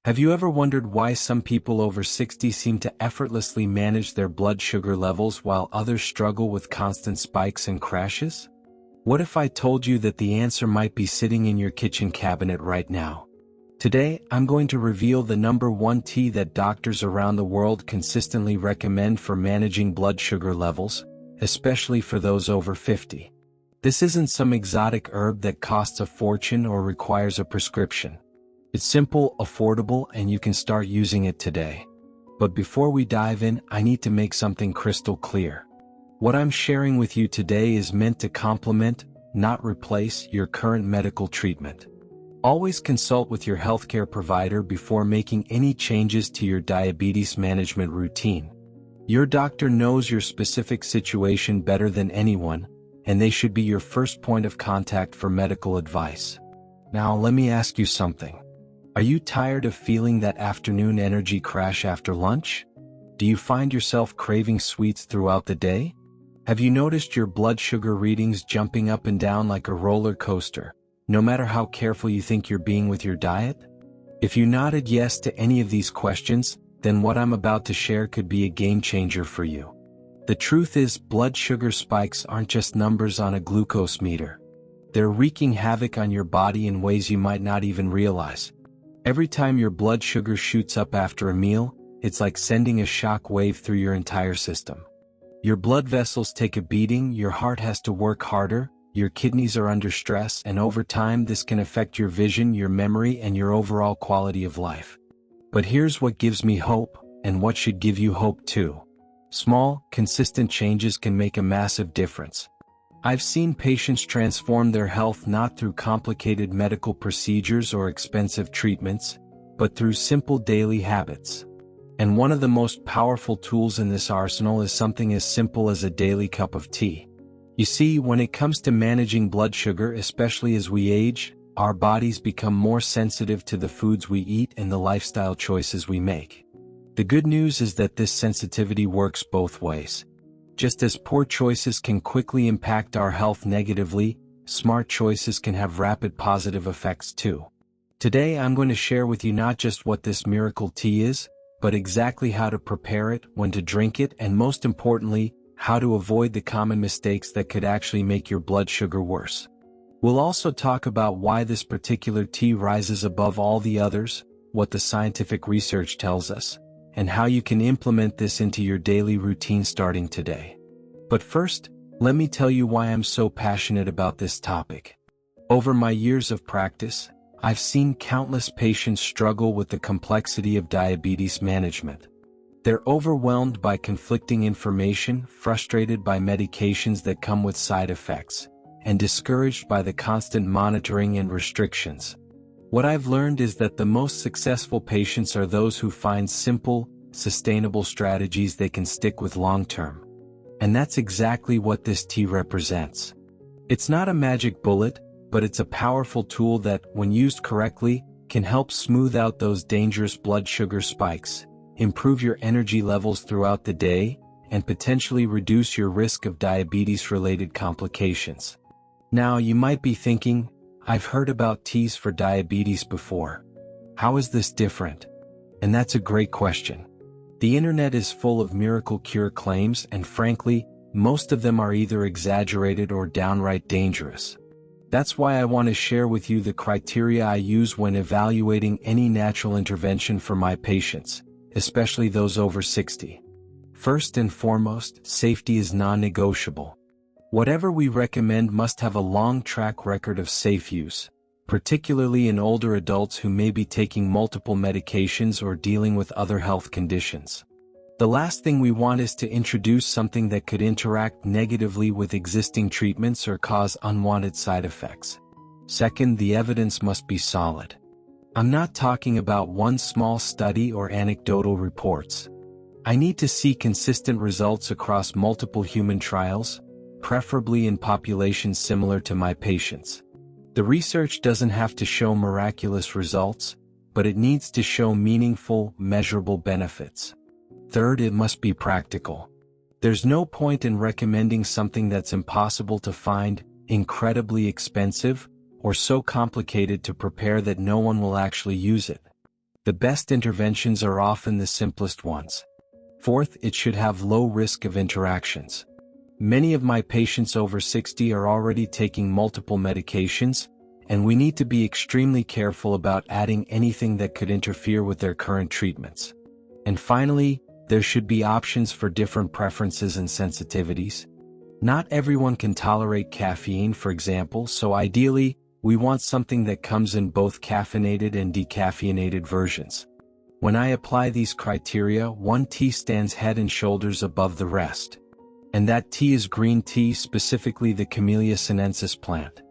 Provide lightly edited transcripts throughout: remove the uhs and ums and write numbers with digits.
Have you ever wondered why some people over 60 seem to effortlessly manage their blood sugar levels while others struggle with constant spikes and crashes? What if I told you that the answer might be sitting in your kitchen cabinet right now? Today, I'm going to reveal the number one tea that doctors around the world consistently recommend for managing blood sugar levels, especially for those over 50. This isn't some exotic herb that costs a fortune or requires a prescription. It's simple, affordable, and you can start using it today. But before we dive in, I need to make something crystal clear. What I'm sharing with you today is meant to complement, not replace, your current medical treatment. Always consult with your healthcare provider before making any changes to your diabetes management routine. Your doctor knows your specific situation better than anyone, and they should be your first point of contact for medical advice. Now, let me ask you something. Are you tired of feeling that afternoon energy crash after lunch? Do you find yourself craving sweets throughout the day? Have you noticed your blood sugar readings jumping up and down like a roller coaster, no matter how careful you think you're being with your diet? If you nodded yes to any of these questions, then what I'm about to share could be a game changer for you. The truth is, blood sugar spikes aren't just numbers on a glucose meter. They're wreaking havoc on your body in ways you might not even realize. Every time your blood sugar shoots up after a meal, it's like sending a shock wave through your entire system. Your blood vessels take a beating, your heart has to work harder, your kidneys are under stress, and over time this can affect your vision, your memory, and your overall quality of life. But here's what gives me hope, and what should give you hope too. Small, consistent changes can make a massive difference. I've seen patients transform their health not through complicated medical procedures or expensive treatments, but through simple daily habits. And one of the most powerful tools in this arsenal is something as simple as a daily cup of tea. You see, when it comes to managing blood sugar, especially as we age, our bodies become more sensitive to the foods we eat and the lifestyle choices we make. The good news is that this sensitivity works both ways. Just as poor choices can quickly impact our health negatively, smart choices can have rapid positive effects too. Today I'm going to share with you not just what this miracle tea is, but exactly how to prepare it, when to drink it, and most importantly, how to avoid the common mistakes that could actually make your blood sugar worse. We'll also talk about why this particular tea rises above all the others, what the scientific research tells us, and how you can implement this into your daily routine starting today. But first, let me tell you why I'm so passionate about this topic. Over my years of practice, I've seen countless patients struggle with the complexity of diabetes management. They're overwhelmed by conflicting information, frustrated by medications that come with side effects, and discouraged by the constant monitoring and restrictions. What I've learned is that the most successful patients are those who find simple, sustainable strategies they can stick with long-term. And that's exactly what this tea represents. It's not a magic bullet, but it's a powerful tool that, when used correctly, can help smooth out those dangerous blood sugar spikes, improve your energy levels throughout the day, and potentially reduce your risk of diabetes-related complications. Now, you might be thinking, I've heard about teas for diabetes before. How is this different? And that's a great question. The internet is full of miracle cure claims, and frankly, most of them are either exaggerated or downright dangerous. That's why I want to share with you the criteria I use when evaluating any natural intervention for my patients, especially those over 60. First and foremost, safety is non-negotiable. Whatever we recommend must have a long track record of safe use, particularly in older adults who may be taking multiple medications or dealing with other health conditions. The last thing we want is to introduce something that could interact negatively with existing treatments or cause unwanted side effects. Second, the evidence must be solid. I'm not talking about one small study or anecdotal reports. I need to see consistent results across multiple human trials, preferably in populations similar to my patients. The research doesn't have to show miraculous results, but it needs to show meaningful, measurable benefits. Third, it must be practical. There's no point in recommending something that's impossible to find, incredibly expensive, or so complicated to prepare that no one will actually use it. The best interventions are often the simplest ones. Fourth, it should have low risk of interactions. Many of my patients over 60 are already taking multiple medications, and we need to be extremely careful about adding anything that could interfere with their current treatments. And finally, there should be options for different preferences and sensitivities. Not everyone can tolerate caffeine, for example, so ideally, we want something that comes in both caffeinated and decaffeinated versions. When I apply these criteria, one tea stands head and shoulders above the rest. And that tea is green tea, specifically the Camellia sinensis plant.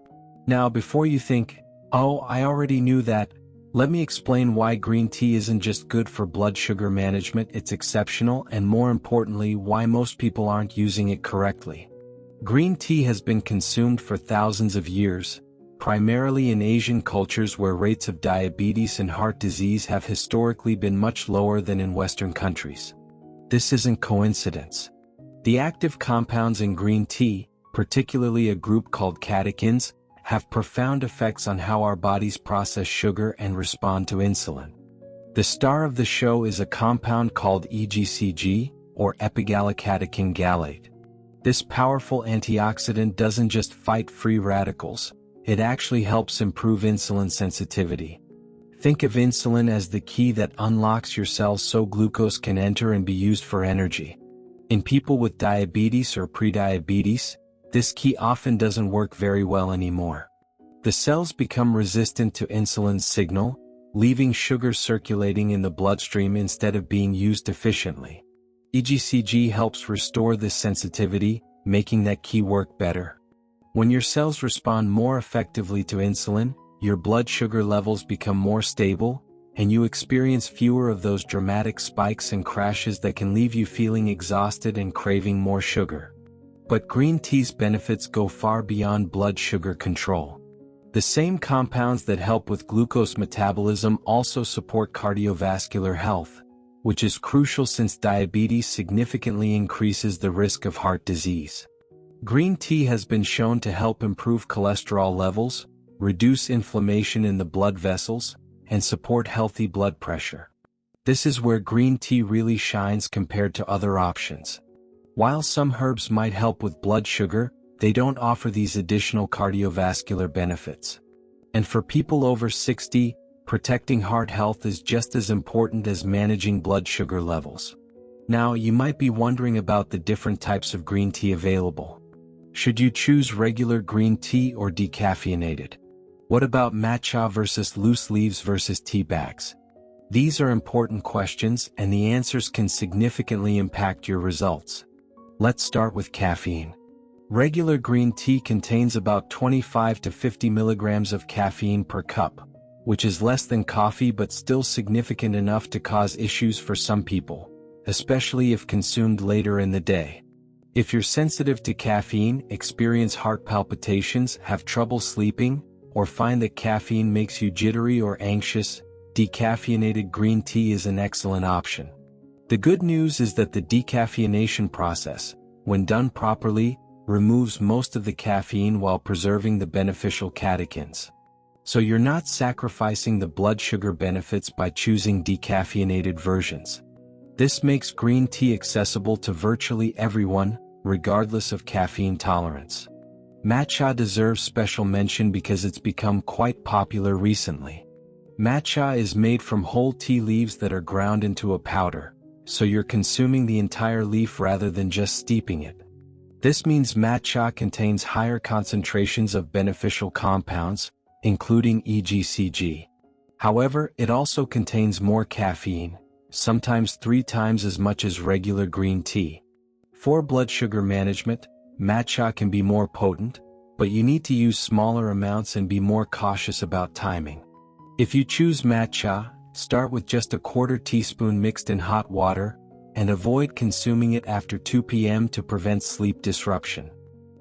Now, before you think, oh, I already knew that, let me explain why green tea isn't just good for blood sugar management, it's exceptional, and more importantly, why most people aren't using it correctly. Green tea has been consumed for thousands of years, primarily in Asian cultures where rates of diabetes and heart disease have historically been much lower than in Western countries. This isn't coincidence. The active compounds in green tea, particularly a group called catechins, have profound effects on how our bodies process sugar and respond to insulin. The star of the show is a compound called EGCG, or epigallocatechin gallate. This powerful antioxidant doesn't just fight free radicals, it actually helps improve insulin sensitivity. Think of insulin as the key that unlocks your cells so glucose can enter and be used for energy. In people with diabetes or prediabetes, this key often doesn't work very well anymore. The cells become resistant to insulin's signal, leaving sugar circulating in the bloodstream instead of being used efficiently. EGCG helps restore this sensitivity, making that key work better. When your cells respond more effectively to insulin, your blood sugar levels become more stable, and you experience fewer of those dramatic spikes and crashes that can leave you feeling exhausted and craving more sugar. But green tea's benefits go far beyond blood sugar control. The same compounds that help with glucose metabolism also support cardiovascular health, which is crucial since diabetes significantly increases the risk of heart disease. Green tea has been shown to help improve cholesterol levels, reduce inflammation in the blood vessels, and support healthy blood pressure. This is where green tea really shines compared to other options. While some herbs might help with blood sugar, they don't offer these additional cardiovascular benefits. And for people over 60, protecting heart health is just as important as managing blood sugar levels. Now, you might be wondering about the different types of green tea available. Should you choose regular green tea or decaffeinated? What about matcha versus loose leaves versus tea bags? These are important questions, and the answers can significantly impact your results. Let's start with caffeine. Regular green tea contains about 25 to 50 milligrams of caffeine per cup, which is less than coffee but still significant enough to cause issues for some people, especially if consumed later in the day. If you're sensitive to caffeine, experience heart palpitations, have trouble sleeping, or find that caffeine makes you jittery or anxious, decaffeinated green tea is an excellent option. The good news is that the decaffeination process, when done properly, removes most of the caffeine while preserving the beneficial catechins. So you're not sacrificing the blood sugar benefits by choosing decaffeinated versions. This makes green tea accessible to virtually everyone, regardless of caffeine tolerance. Matcha deserves special mention because it's become quite popular recently. Matcha is made from whole tea leaves that are ground into a powder, so you're consuming the entire leaf rather than just steeping it. This means matcha contains higher concentrations of beneficial compounds, including EGCG. However, it also contains more caffeine, sometimes 3 times as much as regular green tea. For blood sugar management, matcha can be more potent, but you need to use smaller amounts and be more cautious about timing. If you choose matcha, start with just a quarter teaspoon mixed in hot water, and avoid consuming it after 2 p.m. to prevent sleep disruption.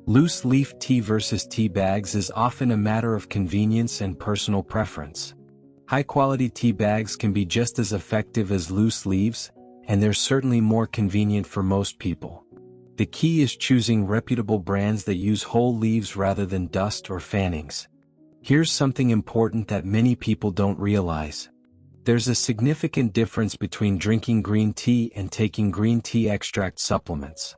Loose leaf tea versus tea bags is often a matter of convenience and personal preference. High-quality tea bags can be just as effective as loose leaves, and they're certainly more convenient for most people. The key is choosing reputable brands that use whole leaves rather than dust or fannings. Here's something important that many people don't realize. There's a significant difference between drinking green tea and taking green tea extract supplements.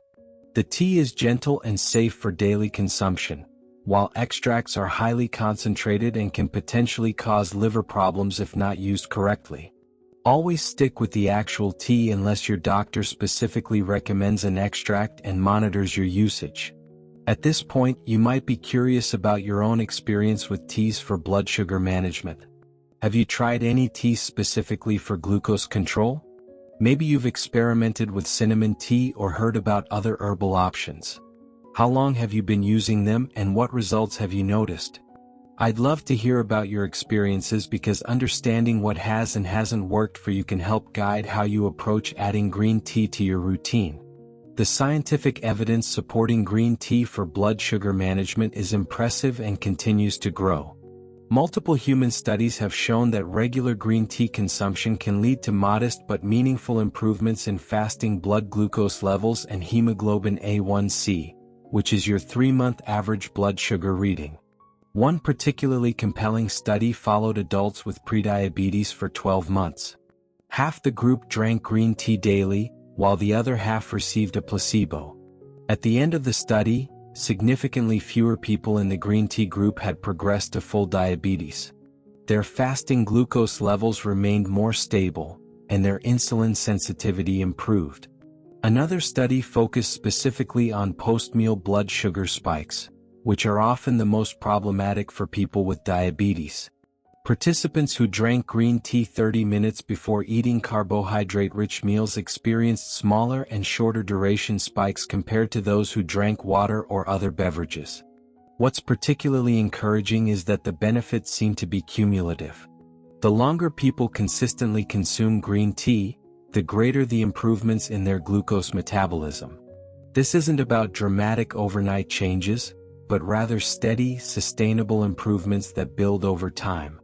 The tea is gentle and safe for daily consumption, while extracts are highly concentrated and can potentially cause liver problems if not used correctly. Always stick with the actual tea unless your doctor specifically recommends an extract and monitors your usage. At this point, you might be curious about your own experience with teas for blood sugar management. Have you tried any teas specifically for glucose control? Maybe you've experimented with cinnamon tea or heard about other herbal options. How long have you been using them and what results have you noticed? I'd love to hear about your experiences because understanding what has and hasn't worked for you can help guide how you approach adding green tea to your routine. The scientific evidence supporting green tea for blood sugar management is impressive and continues to grow. Multiple human studies have shown that regular green tea consumption can lead to modest but meaningful improvements in fasting blood glucose levels and hemoglobin A1c, which is your 3-month average blood sugar reading. One particularly compelling study followed adults with prediabetes for 12 months. Half the group drank green tea daily, while the other half received a placebo. At the end of the study, significantly fewer people in the green tea group had progressed to full diabetes. Their fasting glucose levels remained more stable, and their insulin sensitivity improved. Another study focused specifically on post-meal blood sugar spikes, which are often the most problematic for people with diabetes. Participants who drank green tea 30 minutes before eating carbohydrate-rich meals experienced smaller and shorter duration spikes compared to those who drank water or other beverages. What's particularly encouraging is that the benefits seem to be cumulative. The longer people consistently consume green tea, the greater the improvements in their glucose metabolism. This isn't about dramatic overnight changes, but rather steady, sustainable improvements that build over time.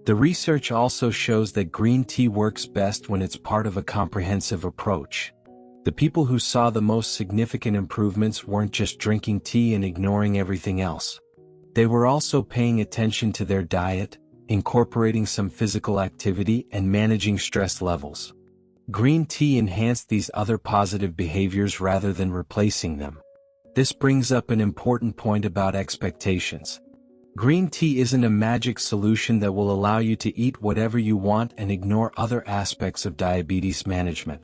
The research also shows that green tea works best when it's part of a comprehensive approach. The people who saw the most significant improvements weren't just drinking tea and ignoring everything else. They were also paying attention to their diet, incorporating some physical activity, and managing stress levels. Green tea enhanced these other positive behaviors rather than replacing them. This brings up an important point about expectations. Green tea isn't a magic solution that will allow you to eat whatever you want and ignore other aspects of diabetes management.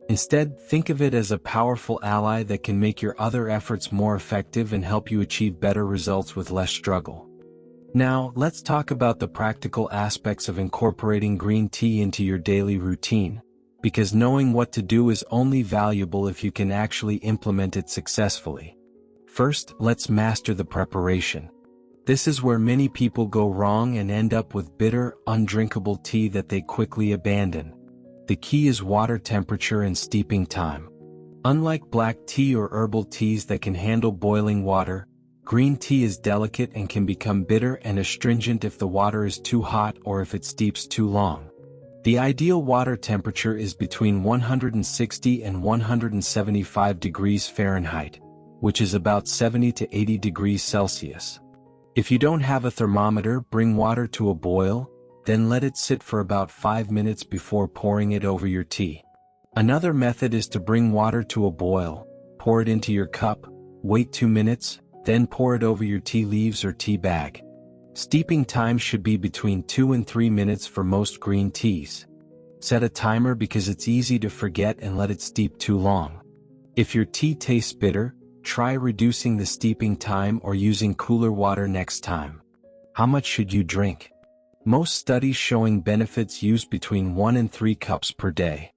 Instead, think of it as a powerful ally that can make your other efforts more effective and help you achieve better results with less struggle. Now, let's talk about the practical aspects of incorporating green tea into your daily routine, because knowing what to do is only valuable if you can actually implement it successfully. First, let's master the preparation. This is where many people go wrong and end up with bitter, undrinkable tea that they quickly abandon. The key is water temperature and steeping time. Unlike black tea or herbal teas that can handle boiling water, green tea is delicate and can become bitter and astringent if the water is too hot or if it steeps too long. The ideal water temperature is between 160 and 175 degrees Fahrenheit, which is about 70 to 80 degrees Celsius. If you don't have a thermometer, bring water to a boil, then let it sit for about 5 minutes before pouring it over your tea. Another method is to bring water to a boil, pour it into your cup, wait 2 minutes, then pour it over your tea leaves or tea bag. Steeping time should be between 2 and 3 minutes for most green teas. Set a timer because it's easy to forget and let it steep too long. If your tea tastes bitter, try reducing the steeping time or using cooler water next time. How much should you drink? Most studies showing benefits use between 1 and 3 cups per day.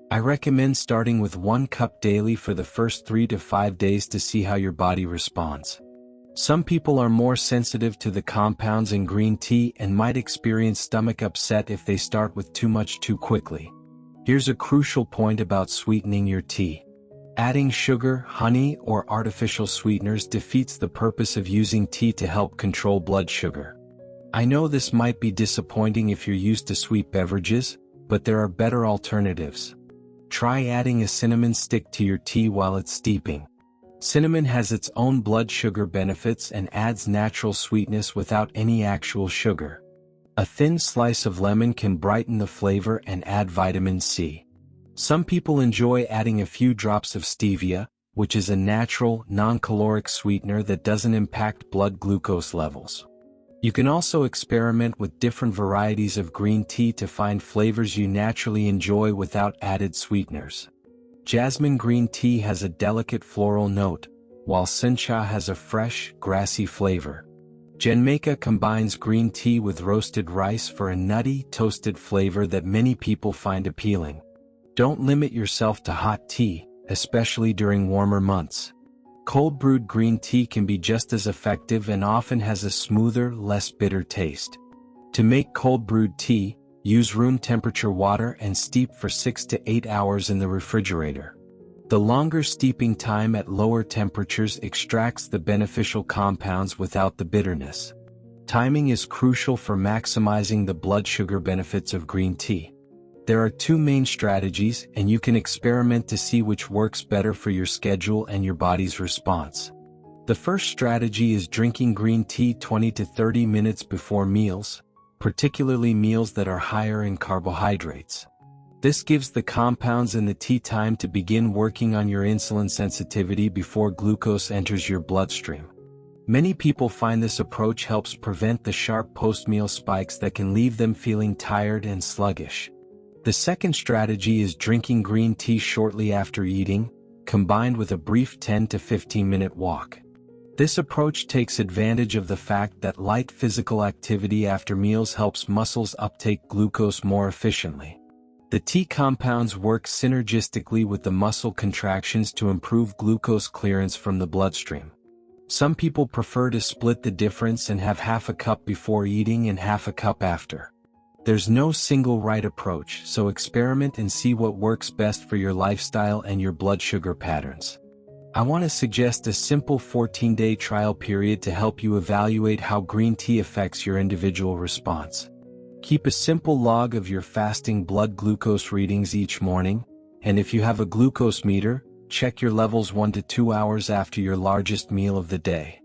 I recommend starting with 1 cup daily for the first 3 to 5 days to see how your body responds. Some people are more sensitive to the compounds in green tea and might experience stomach upset if they start with too much too quickly. Here's a crucial point about sweetening your tea. Adding sugar, honey, or artificial sweeteners defeats the purpose of using tea to help control blood sugar. I know this might be disappointing if you're used to sweet beverages, but there are better alternatives. Try adding a cinnamon stick to your tea while it's steeping. Cinnamon has its own blood sugar benefits and adds natural sweetness without any actual sugar. A thin slice of lemon can brighten the flavor and add vitamin C. Some people enjoy adding a few drops of stevia, which is a natural, non-caloric sweetener that doesn't impact blood glucose levels. You can also experiment with different varieties of green tea to find flavors you naturally enjoy without added sweeteners. Jasmine green tea has a delicate floral note, while sencha has a fresh, grassy flavor. Jamaica combines green tea with roasted rice for a nutty, toasted flavor that many people find appealing. Don't limit yourself to hot tea, especially during warmer months. Cold brewed green tea can be just as effective and often has a smoother, less bitter taste. To make cold brewed tea, use room temperature water and steep for 6 to 8 hours in the refrigerator. The longer steeping time at lower temperatures extracts the beneficial compounds without the bitterness. Timing is crucial for maximizing the blood sugar benefits of green tea. There are 2 main strategies, and you can experiment to see which works better for your schedule and your body's response. The first strategy is drinking green tea 20 to 30 minutes before meals, particularly meals that are higher in carbohydrates. This gives the compounds in the tea time to begin working on your insulin sensitivity before glucose enters your bloodstream. Many people find this approach helps prevent the sharp post-meal spikes that can leave them feeling tired and sluggish. The second strategy is drinking green tea shortly after eating, combined with a brief 10 to 15-minute walk. This approach takes advantage of the fact that light physical activity after meals helps muscles uptake glucose more efficiently. The tea compounds work synergistically with the muscle contractions to improve glucose clearance from the bloodstream. Some people prefer to split the difference and have half a cup before eating and half a cup after. There's no single right approach, so experiment and see what works best for your lifestyle and your blood sugar patterns. I want to suggest a simple 14-day trial period to help you evaluate how green tea affects your individual response. Keep a simple log of your fasting blood glucose readings each morning, and if you have a glucose meter, check your levels 1 to 2 hours after your largest meal of the day.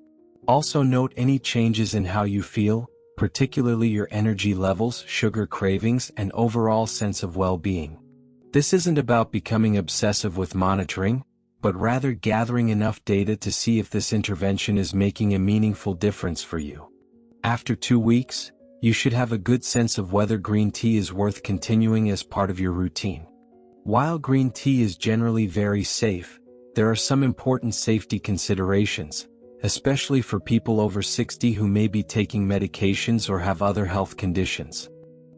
Also note any changes in how you feel, particularly your energy levels, sugar cravings, and overall sense of well-being. This isn't about becoming obsessive with monitoring, but rather gathering enough data to see if this intervention is making a meaningful difference for you. After 2 weeks, you should have a good sense of whether green tea is worth continuing as part of your routine. While green tea is generally very safe, there are some important safety considerations, especially for people over 60 who may be taking medications or have other health conditions.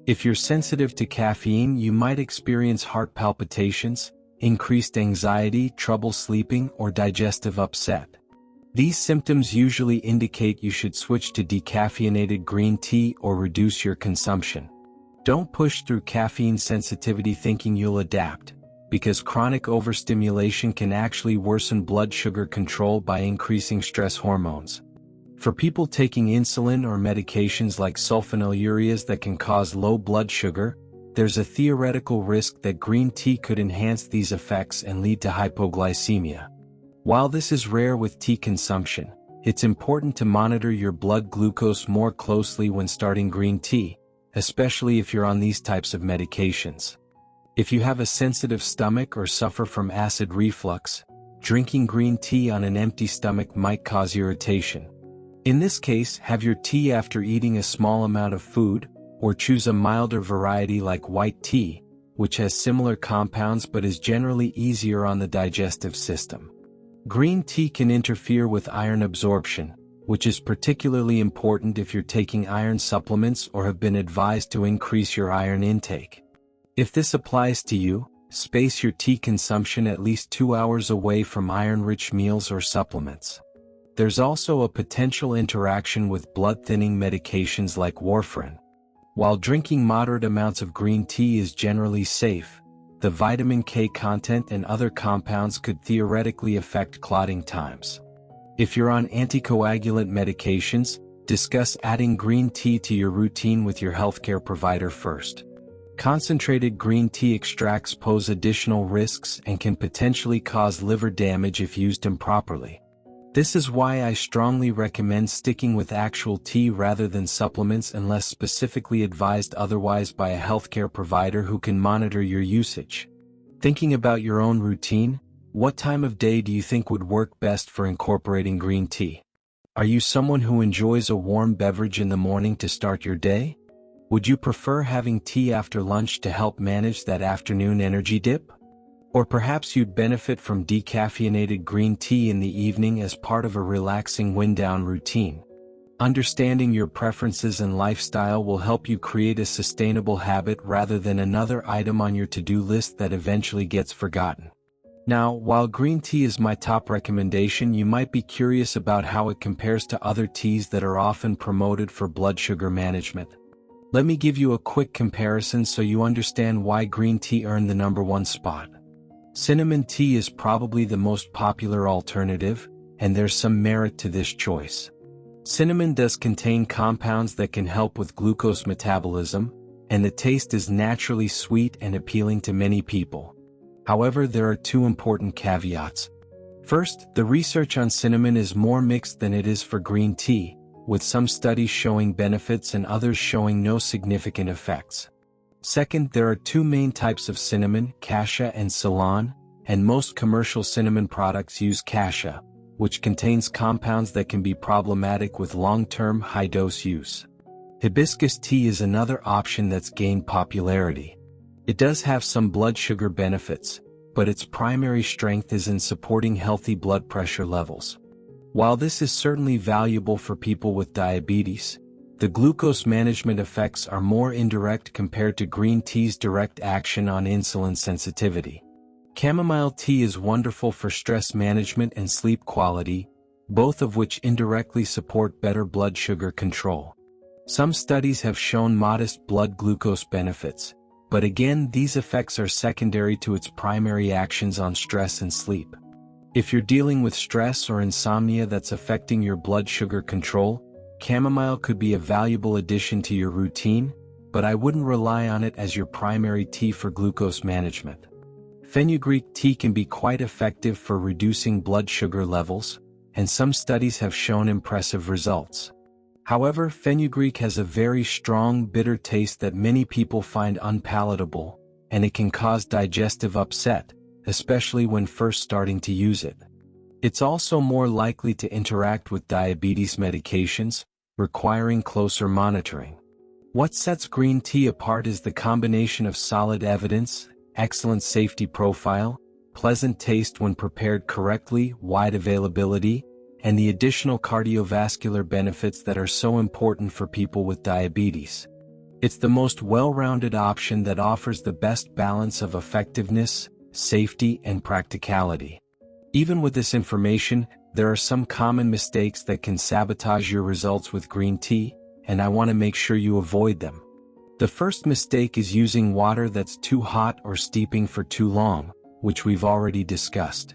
If you're sensitive to caffeine, you might experience heart palpitations, increased anxiety, trouble sleeping, or digestive upset. These symptoms usually indicate you should switch to decaffeinated green tea or reduce your consumption. Don't push through caffeine sensitivity thinking you'll adapt, because chronic overstimulation can actually worsen blood sugar control by increasing stress hormones. For people taking insulin or medications like sulfonylureas that can cause low blood sugar, there's a theoretical risk that green tea could enhance these effects and lead to hypoglycemia. While this is rare with tea consumption, it's important to monitor your blood glucose more closely when starting green tea, especially if you're on these types of medications. If you have a sensitive stomach or suffer from acid reflux, drinking green tea on an empty stomach might cause irritation. In this case, have your tea after eating a small amount of food, or choose a milder variety like white tea, which has similar compounds but is generally easier on the digestive system. Green tea can interfere with iron absorption, which is particularly important if you're taking iron supplements or have been advised to increase your iron intake. If this applies to you, space your tea consumption at least 2 hours away from iron-rich meals or supplements. There's also a potential interaction with blood-thinning medications like warfarin. While drinking moderate amounts of green tea is generally safe, the vitamin K content and other compounds could theoretically affect clotting times. If you're on anticoagulant medications, discuss adding green tea to your routine with your healthcare provider first. Concentrated green tea extracts pose additional risks and can potentially cause liver damage if used improperly. This is why I strongly recommend sticking with actual tea rather than supplements unless specifically advised otherwise by a healthcare provider who can monitor your usage. Thinking about your own routine, what time of day do you think would work best for incorporating green tea? Are you someone who enjoys a warm beverage in the morning to start your day? Would you prefer having tea after lunch to help manage that afternoon energy dip? Or perhaps you'd benefit from decaffeinated green tea in the evening as part of a relaxing wind-down routine. Understanding your preferences and lifestyle will help you create a sustainable habit rather than another item on your to-do list that eventually gets forgotten. Now, while green tea is my top recommendation, you might be curious about how it compares to other teas that are often promoted for blood sugar management. Let me give you a quick comparison so you understand why green tea earned the #1 spot. Cinnamon tea is probably the most popular alternative, and there's some merit to this choice. Cinnamon does contain compounds that can help with glucose metabolism, and the taste is naturally sweet and appealing to many people. However, there are two important caveats. First, the research on cinnamon is more mixed than it is for green tea, with some studies showing benefits and others showing no significant effects. Second, there are two main types of cinnamon, cassia and Ceylon, and most commercial cinnamon products use cassia, which contains compounds that can be problematic with long-term high-dose use. Hibiscus tea is another option that's gained popularity. It does have some blood sugar benefits, but its primary strength is in supporting healthy blood pressure levels. While this is certainly valuable for people with diabetes, the glucose management effects are more indirect compared to green tea's direct action on insulin sensitivity. Chamomile tea is wonderful for stress management and sleep quality, both of which indirectly support better blood sugar control. Some studies have shown modest blood glucose benefits, but again, these effects are secondary to its primary actions on stress and sleep. If you're dealing with stress or insomnia that's affecting your blood sugar control, chamomile could be a valuable addition to your routine, but I wouldn't rely on it as your primary tea for glucose management. Fenugreek tea can be quite effective for reducing blood sugar levels, and some studies have shown impressive results. However, fenugreek has a very strong bitter taste that many people find unpalatable, and it can cause digestive upset, especially when first starting to use it. It's also more likely to interact with diabetes medications, requiring closer monitoring. What sets green tea apart is the combination of solid evidence, excellent safety profile, pleasant taste when prepared correctly, wide availability, and the additional cardiovascular benefits that are so important for people with diabetes. It's the most well-rounded option that offers the best balance of effectiveness, safety, and practicality. Even with this information, there are some common mistakes that can sabotage your results with green tea, and I want to make sure you avoid them. The first mistake is using water that's too hot or steeping for too long, which we've already discussed.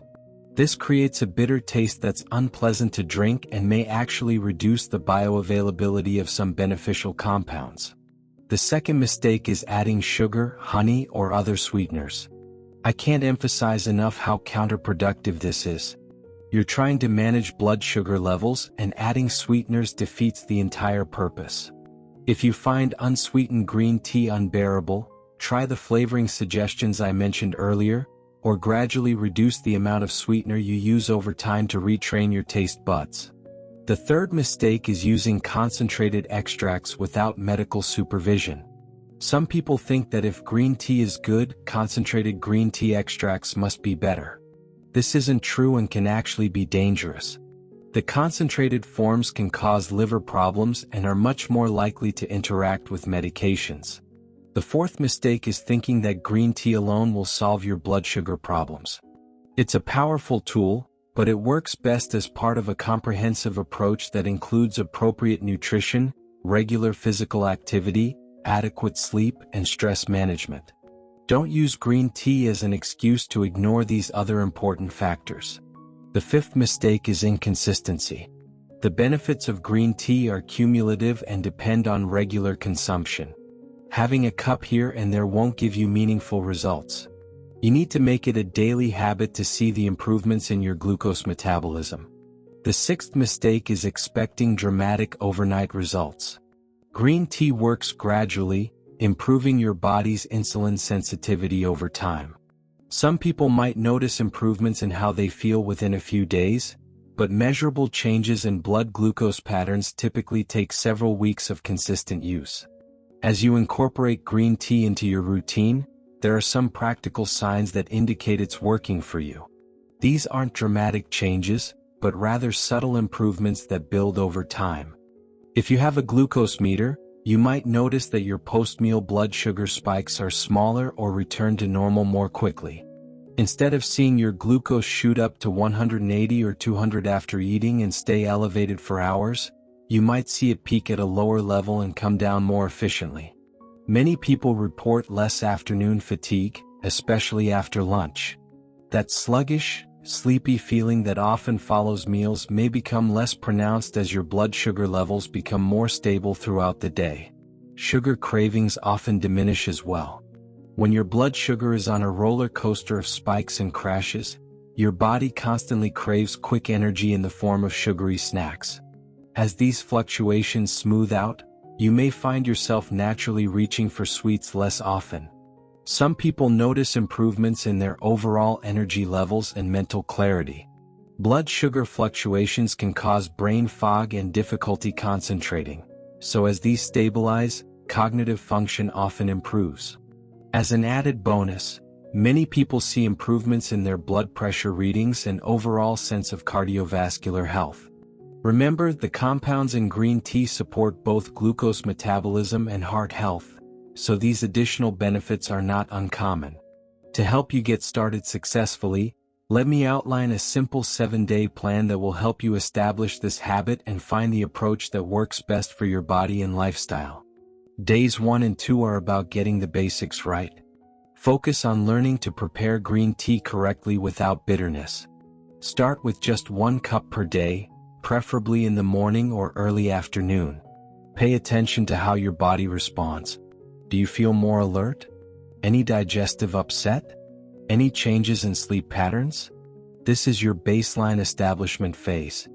This creates a bitter taste that's unpleasant to drink and may actually reduce the bioavailability of some beneficial compounds. The second mistake is adding sugar, honey, or other sweeteners. I can't emphasize enough how counterproductive this is. You're trying to manage blood sugar levels, and adding sweeteners defeats the entire purpose. If you find unsweetened green tea unbearable, try the flavoring suggestions I mentioned earlier, or gradually reduce the amount of sweetener you use over time to retrain your taste buds. The third mistake is using concentrated extracts without medical supervision. Some people think that if green tea is good, concentrated green tea extracts must be better. This isn't true and can actually be dangerous. The concentrated forms can cause liver problems and are much more likely to interact with medications. The fourth mistake is thinking that green tea alone will solve your blood sugar problems. It's a powerful tool, but it works best as part of a comprehensive approach that includes appropriate nutrition, regular physical activity, adequate sleep, and stress management. Don't use green tea as an excuse to ignore these other important factors. The fifth mistake is inconsistency. The benefits of green tea are cumulative and depend on regular consumption. Having a cup here and there won't give you meaningful results. You need to make it a daily habit to see the improvements in your glucose metabolism. The sixth mistake is expecting dramatic overnight results. Green tea works gradually, improving your body's insulin sensitivity over time. Some people might notice improvements in how they feel within a few days, but measurable changes in blood glucose patterns typically take several weeks of consistent use. As you incorporate green tea into your routine, there are some practical signs that indicate it's working for you. These aren't dramatic changes, but rather subtle improvements that build over time. If you have a glucose meter, you might notice that your post-meal blood sugar spikes are smaller or return to normal more quickly. Instead of seeing your glucose shoot up to 180 or 200 after eating and stay elevated for hours, you might see it peak at a lower level and come down more efficiently. Many people report less afternoon fatigue, especially after lunch. That sluggish, sleepy feeling that often follows meals may become less pronounced as your blood sugar levels become more stable throughout the day. Sugar cravings often diminish as well. When your blood sugar is on a roller coaster of spikes and crashes, your body constantly craves quick energy in the form of sugary snacks. As these fluctuations smooth out, you may find yourself naturally reaching for sweets less often. Some people notice improvements in their overall energy levels and mental clarity. Blood sugar fluctuations can cause brain fog and difficulty concentrating, so as these stabilize, cognitive function often improves. As an added bonus, many people see improvements in their blood pressure readings and overall sense of cardiovascular health. Remember, the compounds in green tea support both glucose metabolism and heart health, so these additional benefits are not uncommon. To help you get started successfully, let me outline a simple 7-day plan that will help you establish this habit and find the approach that works best for your body and lifestyle. Days 1 and 2 are about getting the basics right. Focus on learning to prepare green tea correctly without bitterness. Start with just 1 cup per day, preferably in the morning or early afternoon. Pay attention to how your body responds. Do you feel more alert? Any digestive upset? Any changes in sleep patterns? This is your baseline establishment phase.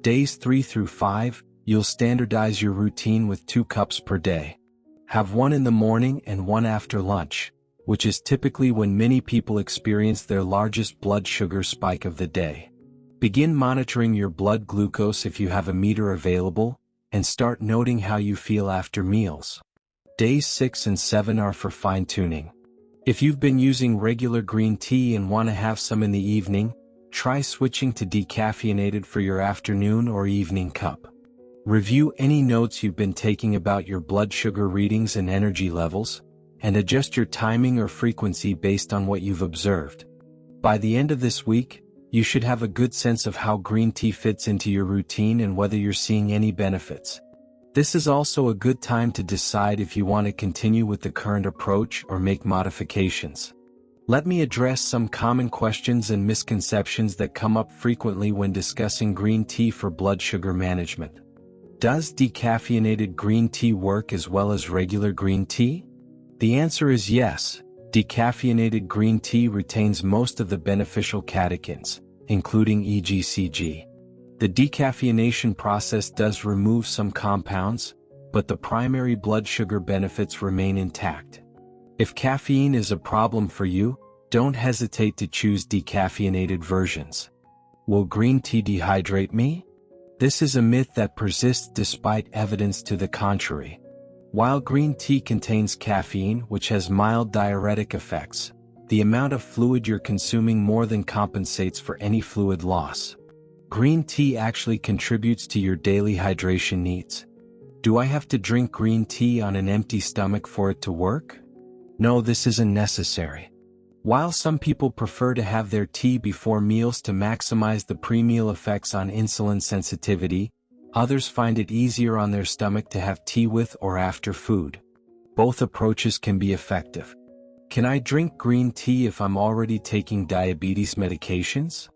Days 3 through 5, you'll standardize your routine with 2 cups per day. Have 1 in the morning and 1 after lunch, which is typically when many people experience their largest blood sugar spike of the day. Begin monitoring your blood glucose if you have a meter available, and start noting how you feel after meals. Days 6 and 7 are for fine-tuning. If you've been using regular green tea and want to have some in the evening, try switching to decaffeinated for your afternoon or evening cup. Review any notes you've been taking about your blood sugar readings and energy levels, and adjust your timing or frequency based on what you've observed. By the end of this week, you should have a good sense of how green tea fits into your routine and whether you're seeing any benefits. This is also a good time to decide if you want to continue with the current approach or make modifications. Let me address some common questions and misconceptions that come up frequently when discussing green tea for blood sugar management. Does decaffeinated green tea work as well as regular green tea? The answer is yes. Decaffeinated green tea retains most of the beneficial catechins, including EGCG. The decaffeination process does remove some compounds, but the primary blood sugar benefits remain intact. If caffeine is a problem for you, don't hesitate to choose decaffeinated versions. Will green tea dehydrate me? This is a myth that persists despite evidence to the contrary. While green tea contains caffeine, which has mild diuretic effects, the amount of fluid you're consuming more than compensates for any fluid loss. Green tea actually contributes to your daily hydration needs. Do I have to drink green tea on an empty stomach for it to work? No, this isn't necessary. While some people prefer to have their tea before meals to maximize the pre-meal effects on insulin sensitivity, others find it easier on their stomach to have tea with or after food. Both approaches can be effective. Can I drink green tea if I'm already taking diabetes medications?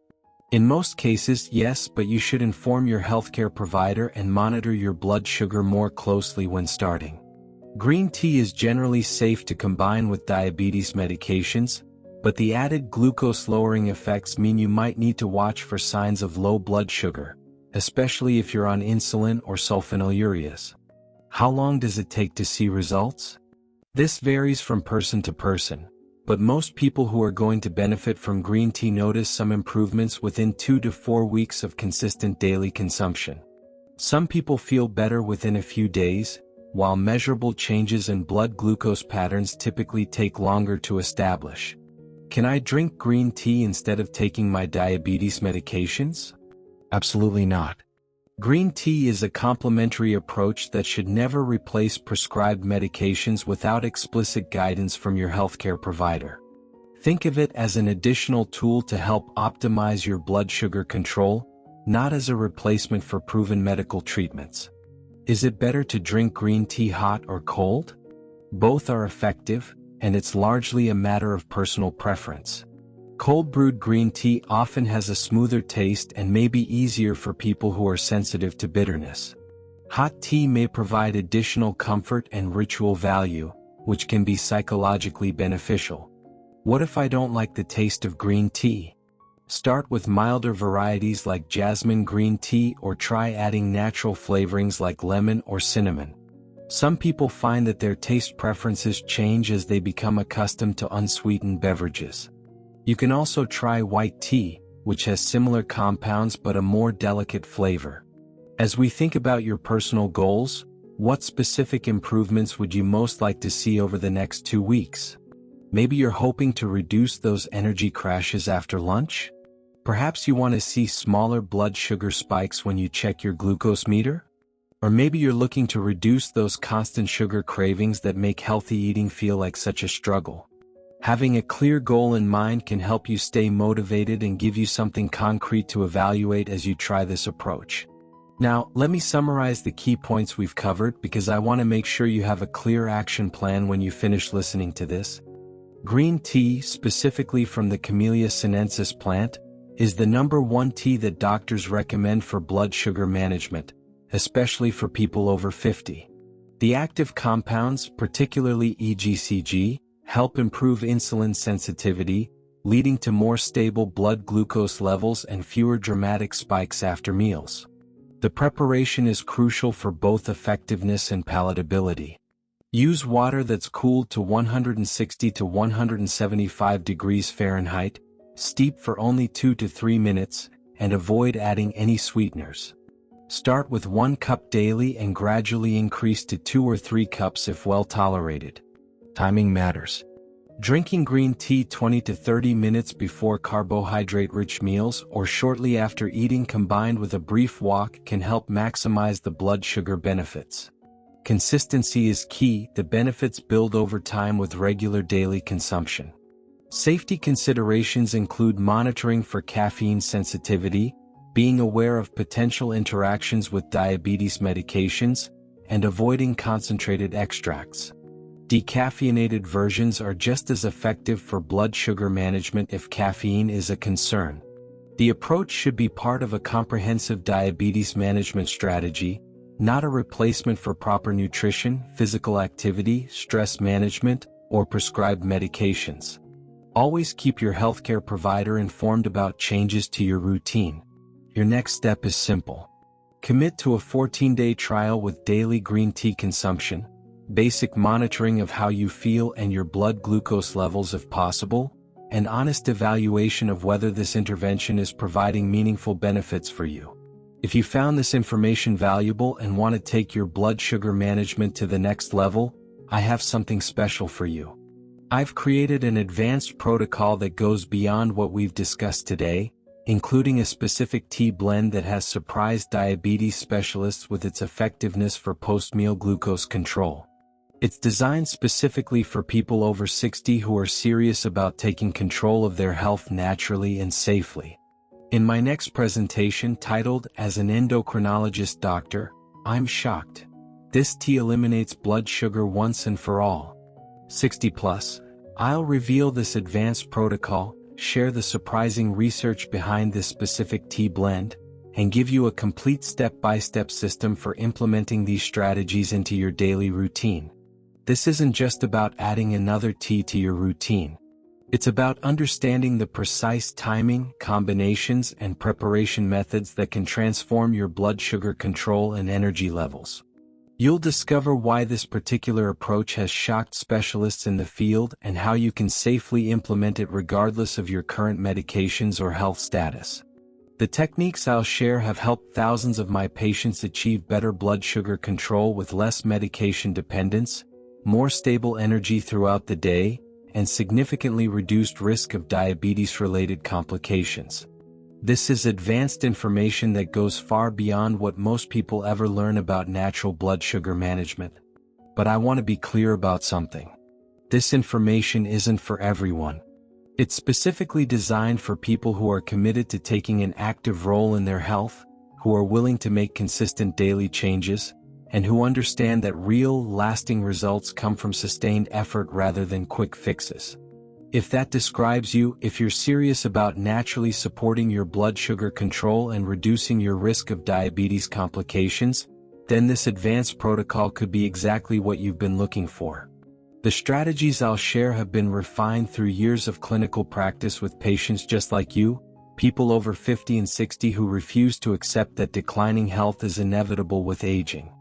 In most cases, yes, but you should inform your healthcare provider and monitor your blood sugar more closely when starting. Green tea is generally safe to combine with diabetes medications, but the added glucose-lowering effects mean you might need to watch for signs of low blood sugar, especially if you're on insulin or sulfonylureas. How long does it take to see results? This varies from person to person, but most people who are going to benefit from green tea notice some improvements within 2 to 4 weeks of consistent daily consumption. Some people feel better within a few days, while measurable changes in blood glucose patterns typically take longer to establish. Can I drink green tea instead of taking my diabetes medications? Absolutely not. Green tea is a complementary approach that should never replace prescribed medications without explicit guidance from your healthcare provider. Think of it as an additional tool to help optimize your blood sugar control, not as a replacement for proven medical treatments. Is it better to drink green tea hot or cold? Both are effective, and it's largely a matter of personal preference. Cold-brewed green tea often has a smoother taste and may be easier for people who are sensitive to bitterness. Hot tea may provide additional comfort and ritual value, which can be psychologically beneficial. What if I don't like the taste of green tea? Start with milder varieties like jasmine green tea or try adding natural flavorings like lemon or cinnamon. Some people find that their taste preferences change as they become accustomed to unsweetened beverages. You can also try white tea, which has similar compounds but a more delicate flavor. As we think about your personal goals, what specific improvements would you most like to see over the next 2 weeks? Maybe you're hoping to reduce those energy crashes after lunch? Perhaps you want to see smaller blood sugar spikes when you check your glucose meter? Or maybe you're looking to reduce those constant sugar cravings that make healthy eating feel like such a struggle. Having a clear goal in mind can help you stay motivated and give you something concrete to evaluate as you try this approach. Now, let me summarize the key points we've covered because I want to make sure you have a clear action plan when you finish listening to this. Green tea, specifically from the Camellia sinensis plant, is the #1 tea that doctors recommend for blood sugar management, especially for people over 50. The active compounds, particularly EGCG, help improve insulin sensitivity, leading to more stable blood glucose levels and fewer dramatic spikes after meals. The preparation is crucial for both effectiveness and palatability. Use water that's cooled to 160 to 175 degrees Fahrenheit, steep for only 2 to 3 minutes, and avoid adding any sweeteners. Start with 1 cup daily and gradually increase to 2 or 3 cups if well tolerated. Timing matters. Drinking green tea 20 to 30 minutes before carbohydrate-rich meals or shortly after eating combined with a brief walk can help maximize the blood sugar benefits. Consistency is key. The benefits build over time with regular daily consumption. Safety considerations include monitoring for caffeine sensitivity, being aware of potential interactions with diabetes medications, and avoiding concentrated extracts. Decaffeinated versions are just as effective for blood sugar management if caffeine is a concern. The approach should be part of a comprehensive diabetes management strategy, not a replacement for proper nutrition, physical activity, stress management, or prescribed medications. Always keep your healthcare provider informed about changes to your routine. Your next step is simple. Commit to a 14-day trial with daily green tea consumption, basic monitoring of how you feel and your blood glucose levels if possible, and honest evaluation of whether this intervention is providing meaningful benefits for you. If you found this information valuable and want to take your blood sugar management to the next level, I have something special for you. I've created an advanced protocol that goes beyond what we've discussed today, including a specific tea blend that has surprised diabetes specialists with its effectiveness for post-meal glucose control. It's designed specifically for people over 60 who are serious about taking control of their health naturally and safely. In my next presentation titled As an Endocrinologist Doctor, I'm Shocked. This tea eliminates blood sugar once and for all. 60 plus, I'll reveal this advanced protocol, share the surprising research behind this specific tea blend, and give you a complete step-by-step system for implementing these strategies into your daily routine. This isn't just about adding another tea to your routine. It's about understanding the precise timing, combinations, and preparation methods that can transform your blood sugar control and energy levels. You'll discover why this particular approach has shocked specialists in the field and how you can safely implement it regardless of your current medications or health status. The techniques I'll share have helped thousands of my patients achieve better blood sugar control with less medication dependence, more stable energy throughout the day, and significantly reduced risk of diabetes-related complications. This is advanced information that goes far beyond what most people ever learn about natural blood sugar management. But I want to be clear about something. This information isn't for everyone. It's specifically designed for people who are committed to taking an active role in their health, who are willing to make consistent daily changes, and who understand that real, lasting results come from sustained effort rather than quick fixes. If that describes you, if you're serious about naturally supporting your blood sugar control and reducing your risk of diabetes complications, then this advanced protocol could be exactly what you've been looking for. The strategies I'll share have been refined through years of clinical practice with patients just like you, people over 50 and 60 who refuse to accept that declining health is inevitable with aging.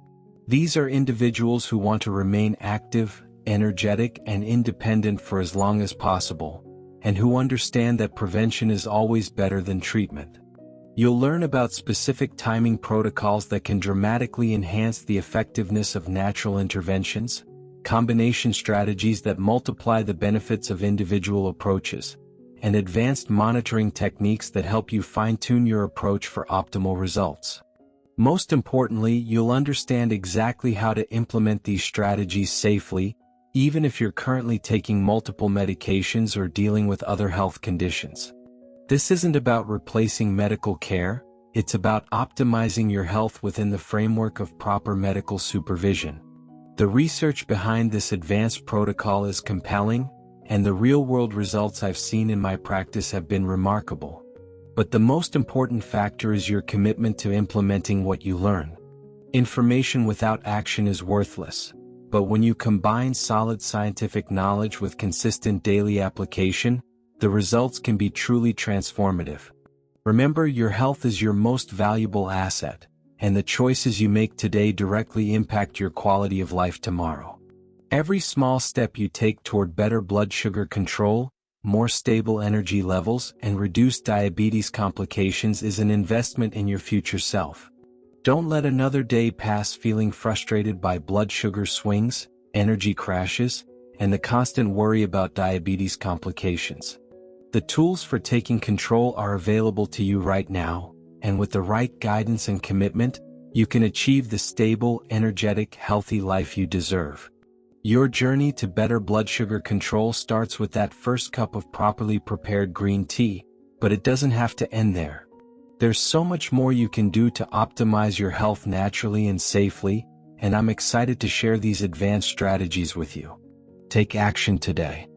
These are individuals who want to remain active, energetic, and independent for as long as possible, and who understand that prevention is always better than treatment. You'll learn about specific timing protocols that can dramatically enhance the effectiveness of natural interventions, combination strategies that multiply the benefits of individual approaches, and advanced monitoring techniques that help you fine-tune your approach for optimal results. Most importantly, you'll understand exactly how to implement these strategies safely, even if you're currently taking multiple medications or dealing with other health conditions. This isn't about replacing medical care, it's about optimizing your health within the framework of proper medical supervision. The research behind this advanced protocol is compelling, and the real-world results I've seen in my practice have been remarkable. But the most important factor is your commitment to implementing what you learn. Information without action is worthless. But when you combine solid scientific knowledge with consistent daily application, the results can be truly transformative. Remember, your health is your most valuable asset, and the choices you make today directly impact your quality of life tomorrow. Every small step you take toward better blood sugar control, more stable energy levels, and reduced diabetes complications is an investment in your future self. Don't let another day pass feeling frustrated by blood sugar swings, energy crashes, and the constant worry about diabetes complications. The tools for taking control are available to you right now, and with the right guidance and commitment, you can achieve the stable, energetic, healthy life you deserve. Your journey to better blood sugar control starts with that first cup of properly prepared green tea, but it doesn't have to end there. There's so much more you can do to optimize your health naturally and safely, and I'm excited to share these advanced strategies with you. Take action today.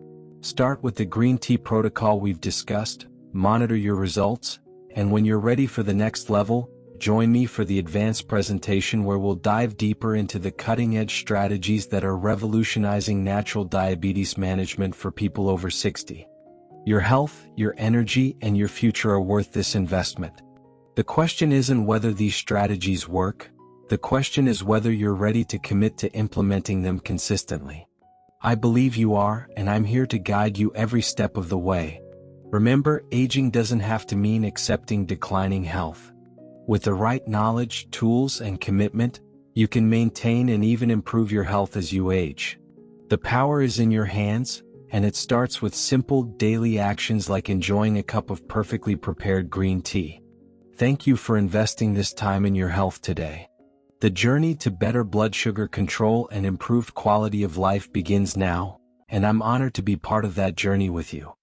Start with the green tea protocol we've discussed, monitor your results, and when you're ready for the next level, join me for the advanced presentation where we'll dive deeper into the cutting-edge strategies that are revolutionizing natural diabetes management for people over 60. Your health, your energy, and your future are worth this investment. The question isn't whether these strategies work, the question is whether you're ready to commit to implementing them consistently. I believe you are, and I'm here to guide you every step of the way. Remember, aging doesn't have to mean accepting declining health. With the right knowledge, tools, and commitment, you can maintain and even improve your health as you age. The power is in your hands, and it starts with simple daily actions like enjoying a cup of perfectly prepared green tea. Thank you for investing this time in your health today. The journey to better blood sugar control and improved quality of life begins now, and I'm honored to be part of that journey with you.